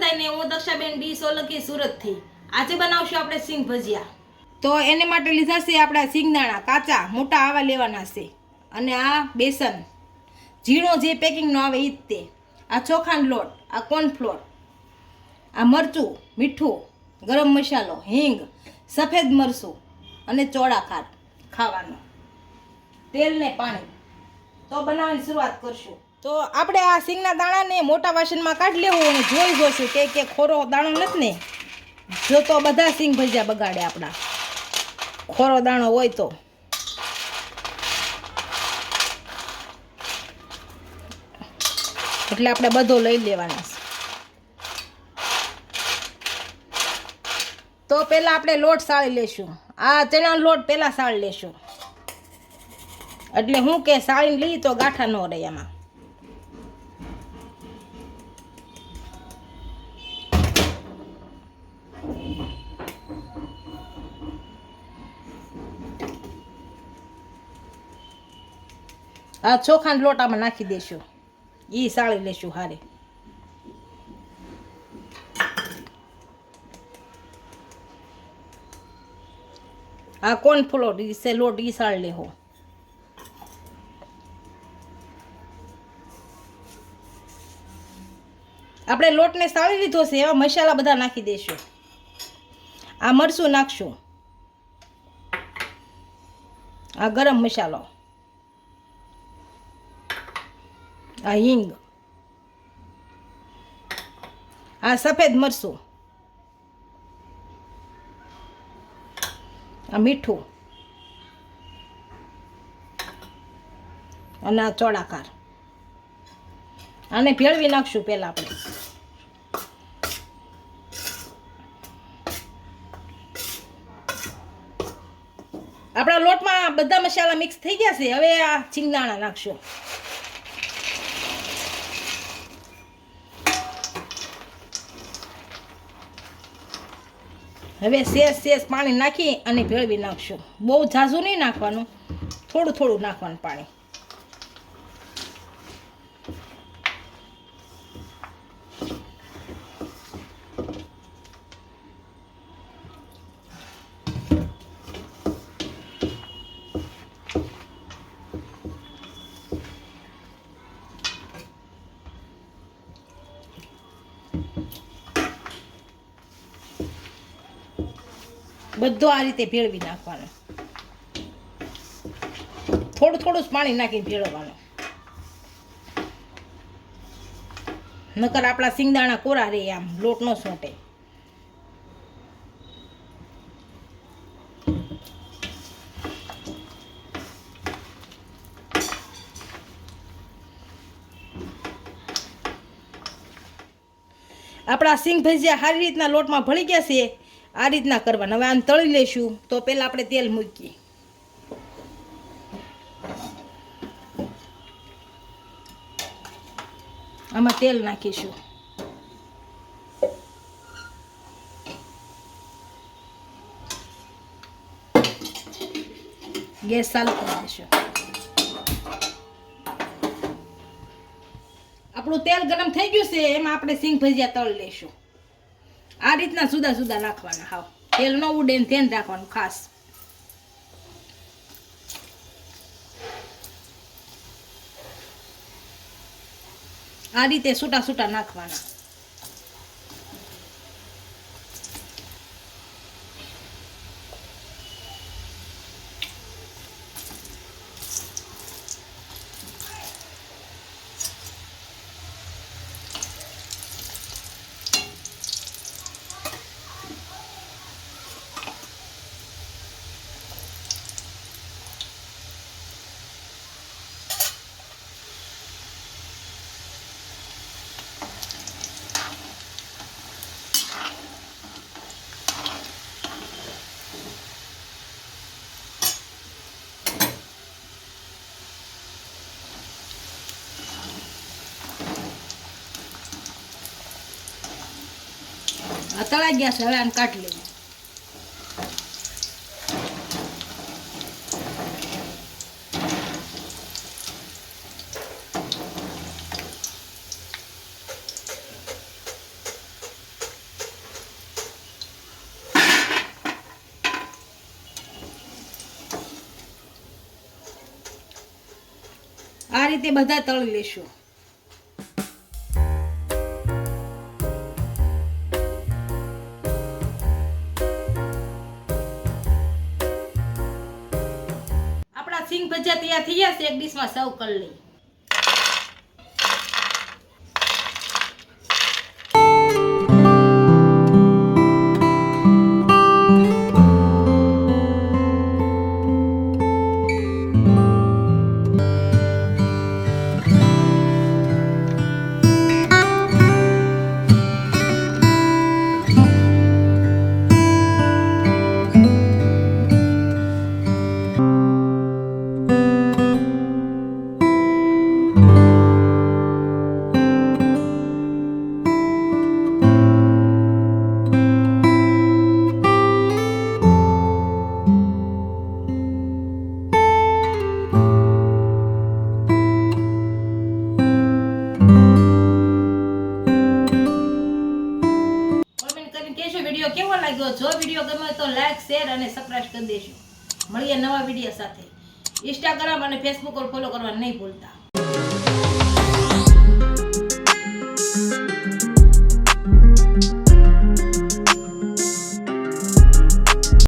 બધાને, હું દક્ષાબેન ડી સોલંકી સુરતથી. આજે બનાવશું આપણે સિંગ ભજીયા. તો એને માટે લીધા છે આપણા સિંગદાણા કાચા મોટા આવા લેવાના છે, અને આ બેસન ઝીણો જે પેકિંગનો આવે એ જ તે, આ ચોખાનો લોટ, આ કોર્નફ્લોર, આ મરચું, મીઠું, ગરમ મસાલો, હિંગ, સફેદ મરચું અને ચોળાખાર ખાવાનો, તેલ ને પાણી. તો બનાવવાની શરૂઆત કરશું. તો આપણે આ સિંગના દાણાને મોટા વાસણમાં કાઢી લેવું અને જોઈ જોઈશું કે ખોરો દાણો નથી ને. જો તો બધા સિંગ ભજીયા બગાડે આપણા, ખોરો દાણો હોય તો. એટલે આપણે બધો લઈ લેવાનો છે. તો પહેલાં આપણે લોટ સાળી લેશું. આ ચણાનો લોટ પહેલાં સાળી લેશું, એટલે હું કે સાળીને લઈ તો ગાંઠા ન રહે એમાં. આ ચોખાનો લોટ આમાં નાખી દઈશું, એ સાળી લેશું હારે. આ કોર્નફ્લોર ઈસે લોટ ઈ સાળી લેવો. આપણે લોટને સાળી લીધો છે, એવા મસાલા બધા નાખી દઈશું. આ મરચું નાખશું, આ ગરમ મસાલો, આ હિંગ, આ સફેદ મરચું, આ મીઠું અને આ ચોળાકાર. આને ભેળવી નાખશું પહેલાં આપણે. આપણા લોટમાં બધા મસાલા મિક્સ થઈ ગયા છે. હવે આ સિંગદાણા નાખશું. હવે સેજ પાણી નાખી અને ભેળવી નાખશું. બહુ ઝાઝું નહીં નાખવાનું, થોડું થોડું નાખવાનું પાણી. બધું આ રીતે ભેળવી નાખવાનું, થોડું થોડું જ પાણી નાખીને ભેળવવાનું, નકર આપણા સિંગદાણા કોરા રહે, આમ લોટ ન સોંટે. આપણા સિંગ ભજીયા સારી રીતના લોટમાં ભળી ગયા છે. આ રીતના કરવાના. હવે આને તળી લઈશું. તો પહેલાં આપણે તેલ મૂકીએ. આમાં તેલ નાખીશું. ગેસ ચાલુ કરી દઈશું. આપણું તેલ ગરમ થઈ ગયું છે, એમાં આપણે સિંગ ભજીયા તળી લઈશું. આ રીતના જુદા જુદા નાખવાના. હાવ તેલ ન ઉડે ને ધ્યાન રાખવાનું ખાસ. આ રીતે છૂટા છૂટા નાખવાના. આ તળાઈ ગયા છે. હવે આને કાઢી લઈએ. રીતે બધા તળી લેશું. આપણા સિંગ ભજીયા તૈયાર થઈ ગયા છે. એક ડીશમાં સર્વ કરી લઈએ. વિડીયો કેવો લાગ્યો? જો વિડીયો ગમે તો લાઈક, શેર અને સબસ્ક્રાઇબ કરી દેજો. મળીએ નવા વિડીયો સાથે. ઇન્સ્ટાગ્રામ અને ફેસબુક પર ફોલો કરવા નહીં ભૂલતા.